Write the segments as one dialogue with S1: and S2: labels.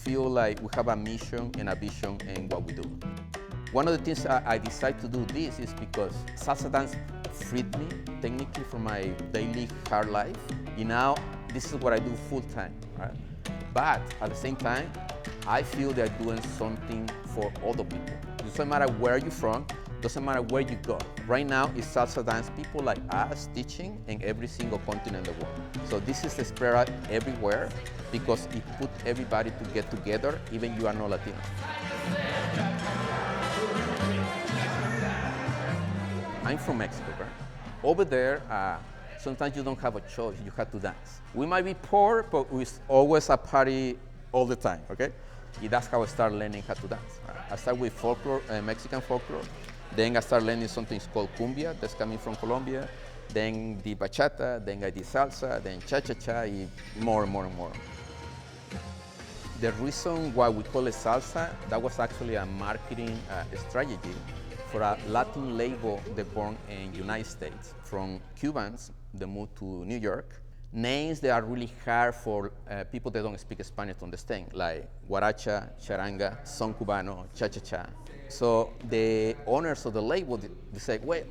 S1: feel like we have a mission and a vision in what we do. One of the things I decided to do this is because salsa dance freed me technically from my daily hard life. Now, this is what I do full time, right? But at the same time, I feel they're doing something for other people. It doesn't matter where you're from, doesn't matter where you go. Right now, it's salsa dance people like us teaching in every single continent in the world. So this is spread everywhere because it put everybody to get together, even you are not Latino. I'm from Mexico, right? Over there, sometimes you don't have a choice, you have to dance. We might be poor, but it's always a party all the time, okay? That's how I started learning how to dance. Right? I started with folklore, Mexican folklore. Then I started learning something called cumbia, that's coming from Colombia. Then the bachata, then I did salsa, then cha-cha-cha, more and more and more. The reason why we call it salsa, that was actually a marketing strategy for a Latin label that born in United States from Cubans that moved to New York. Names that are really hard for people that don't speak Spanish to understand, like guaracha, charanga, son cubano, cha-cha-cha. So the owners of the label, they say, wait,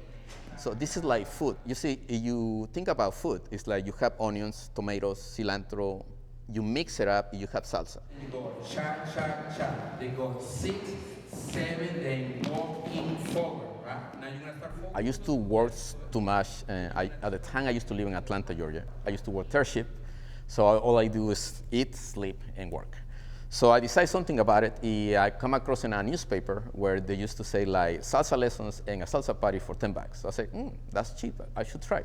S1: so this is like food. You see, if you think about food, it's like you have onions, tomatoes, cilantro, you mix it up, you have salsa.
S2: You go cha-cha-cha, they go 6, 7, then walking forward. Now you're gonna start forward.
S1: I used to work too much. At the time, I used to live in Atlanta, Georgia. I used to work third shift, so all I do is eat, sleep, and work. So I decided something about it. I come across in a newspaper where they used to say like salsa lessons and a salsa party for $10. So I said, that's cheap. I should try.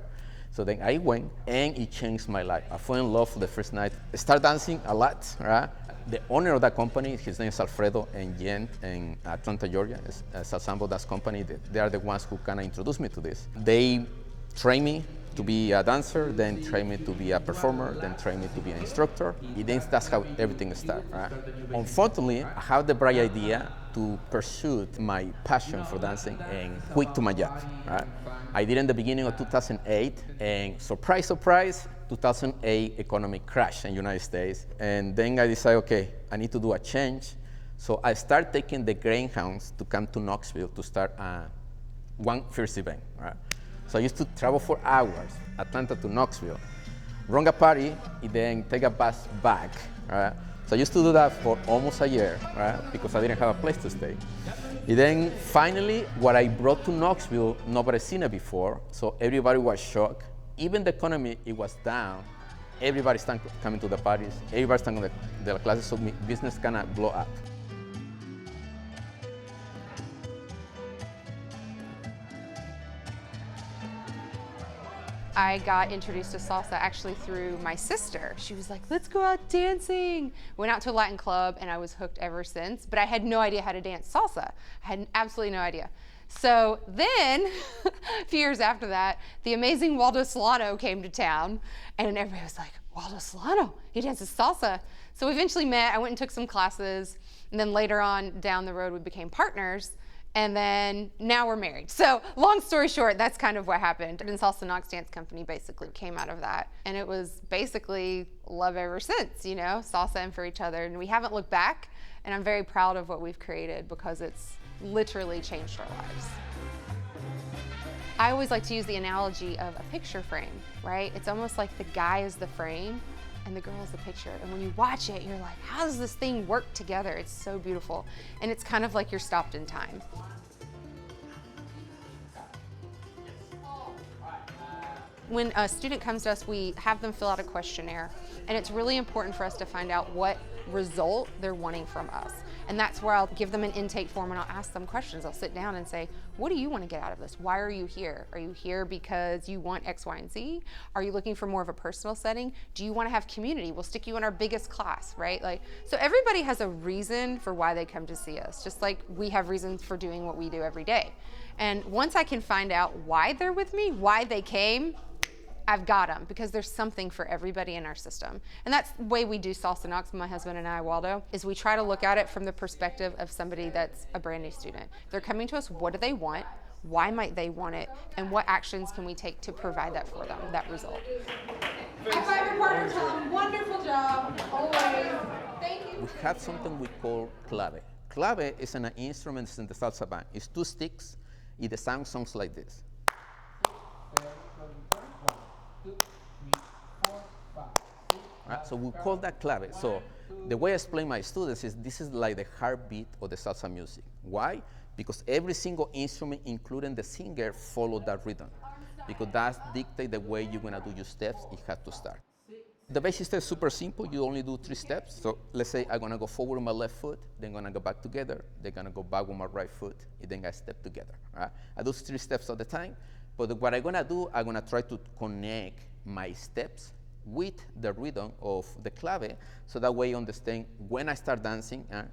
S1: So then I went, and it changed my life. I fell in love for the first night. I started dancing a lot, right? The owner of that company, his name is Alfredo and Jen in Atlanta, Georgia. It's Salsambo, that's company. They are the ones who kind of introduced me to this. They trained me to be a dancer, then trained me to be a performer, then trained me to be an instructor. And then that's how everything started, right? Unfortunately, I had the bright idea to pursue my passion for dancing and quit to my job, right? I did in the beginning of 2008, and surprise, surprise, 2008 economic crash in the United States. And then I decided, okay, I need to do a change. So I started taking the Greyhounds to come to Knoxville to start one first event, right? So I used to travel for hours, Atlanta to Knoxville, run a party, and then take a bus back, right? So I used to do that for almost a year, right? Because I didn't have a place to stay. And then finally, what I brought to Knoxville, nobody seen it before, so everybody was shocked. Even the economy, it was down. Everybody started coming to the parties, everybody started coming to the classes, so business kind of blow up.
S3: I got introduced to salsa actually through my sister. She was like, let's go out dancing. Went out to a Latin club and I was hooked ever since, but I had no idea how to dance salsa. I had absolutely no idea. So then, a few years after that, the amazing Waldo Solano came to town and everybody was like, Waldo Solano, he dances salsa. So we eventually met, I went and took some classes, and then later on down the road we became partners. And then now we're married. So long story short, that's kind of what happened. And SalsaKnox Dance Company basically came out of that. And it was basically love ever since, you know, salsa and for each other. And we haven't looked back. And I'm very proud of what we've created because it's literally changed our lives. I always like to use the analogy of a picture frame, right? It's almost like the guy is the frame and the girl is the picture. And when you watch it, you're like, how does this thing work together? It's so beautiful. And it's kind of like you're stopped in time. When a student comes to us, we have them fill out a questionnaire. And it's really important for us to find out what result they're wanting from us. And that's where I'll give them an intake form and I'll ask them questions. I'll sit down and say, what do you want to get out of this? Why are you here? Are you here because you want X, Y, and Z? Are you looking for more of a personal setting? Do you want to have community? We'll stick you in our biggest class, right? So everybody has a reason for why they come to see us, just like we have reasons for doing what we do every day. And once I can find out why they're with me, why they came, I've got them, because there's something for everybody in our system. And that's the way we do SalsaKnox, my husband and I, Waldo, is we try to look at it from the perspective of somebody that's a brand new student. They're coming to us, what do they want? Why might they want it? And what actions can we take to provide that for them, that result? High five your partner, tell them, wonderful job, always.
S1: we have something we call clave. Clave is an instrument in the salsa band. It's 2 sticks. The sound sounds like this. Right? So we call that clave. So the way I explain my students is this is like the heartbeat of the salsa music. Why? Because every single instrument, including the singer, follow that rhythm. Because that dictates the way you're gonna do your steps. It has to start. The basic step is super simple. You only do 3 steps. So let's say I'm gonna go forward with my left foot, then I'm gonna go back together, then gonna go back with my right foot, and then I step together. Right? I do 3 steps at a time. But what I'm gonna do, I'm gonna try to connect my steps with the rhythm of the clave, so that way you understand when I start dancing and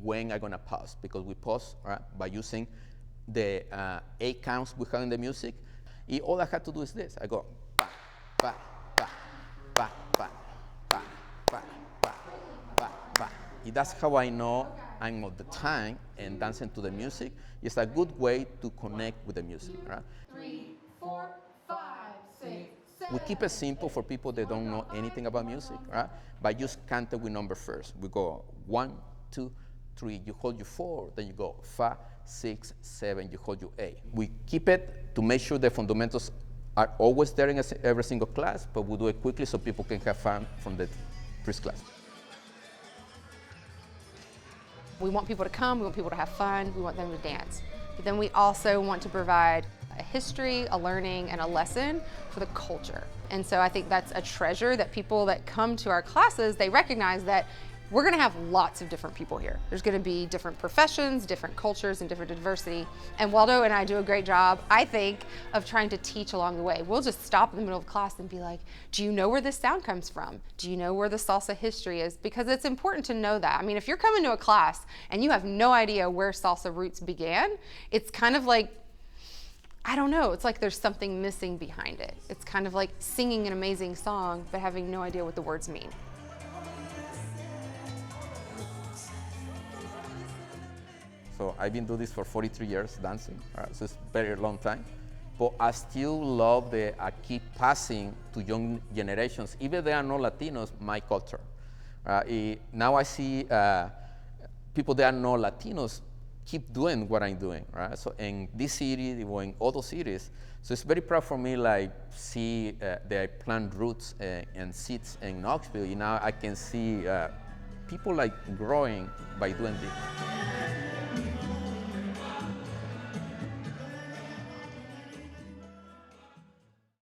S1: when I'm gonna pause, because we pause by using the 8 counts we have in the music. All I have to do is this. I go ba, ba, ba, ba, ba, ba, ba, ba, ba, ba. That's how I know I'm on the time and dancing to the music. It's a good way to connect with the music. Right?
S4: 3, 4, 5, 6, 7.
S1: We keep it simple for people that don't know anything about music, right? But just count it with number first. We go 1, 2, 3. You hold your 4, then you go 5, 6, 7. You hold your 8. We keep it to make sure the fundamentals are always there in every single class, but we do it quickly so people can have fun from the first class.
S3: We want people to come, we want people to have fun, we want them to dance. But then we also want to provide a history, a learning, and a lesson for the culture. And so I think that's a treasure that people that come to our classes, they recognize that we're gonna have lots of different people here. There's gonna be different professions, different cultures, and different diversity. And Waldo and I do a great job, I think, of trying to teach along the way. We'll just stop in the middle of class and be like, do you know where this sound comes from? Do you know where the salsa history is? Because it's important to know that. I mean, if you're coming to a class and you have no idea where salsa roots began, it's kind of like, I don't know, it's like there's something missing behind it. It's kind of like singing an amazing song, but having no idea what the words mean.
S1: So I've been doing this for 43 years, dancing, so it's a very long time. But I still love I keep passing to young generations, even if they are not Latinos, my culture. Now I see people that are not Latinos keep doing what I'm doing, right? So in this city or in other cities, so it's very proud for me, like see that I plant roots and seeds in Knoxville. Now I can see people like growing by doing this.